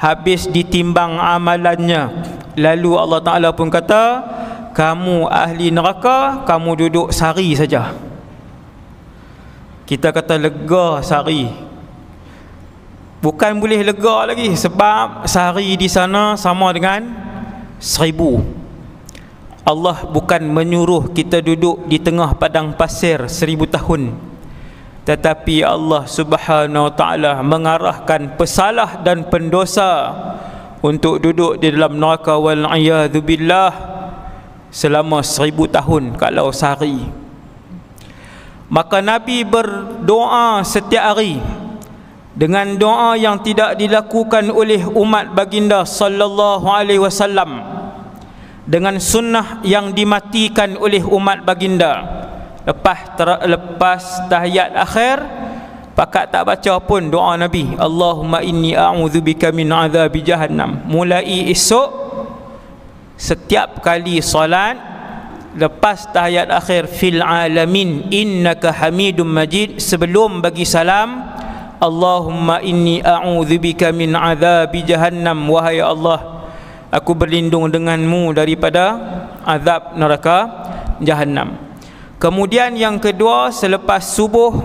habis ditimbang amalannya. Lalu Allah Ta'ala pun kata, kamu ahli neraka, kamu duduk sehari saja. Kita kata lega sehari, bukan boleh lega lagi, sebab sehari di sana sama dengan 1000. Allah bukan menyuruh kita duduk di tengah padang pasir 1000 tahun, tetapi Allah Subhanahu Wa Ta'ala mengarahkan pesalah dan pendosa untuk duduk di dalam neraka wal-iyadzu billah selama 1000 tahun kalau sehari. Maka Nabi berdoa setiap hari dengan doa yang tidak dilakukan oleh umat baginda sallallahu alaihi wasallam, dengan sunnah yang dimatikan oleh umat baginda. Lepas tahiyat akhir, pakat tak baca pun doa Nabi, Allahumma inni a'udzubika min azabi jahannam. Mulai esok, setiap kali solat, lepas tahiyat akhir, fil alamin innaka hamidum majid, sebelum bagi salam, Allahumma inni a'udzubika min azabi jahannam, wahai Allah, aku berlindung denganmu daripada azab neraka Jahannam. Kemudian yang kedua, selepas subuh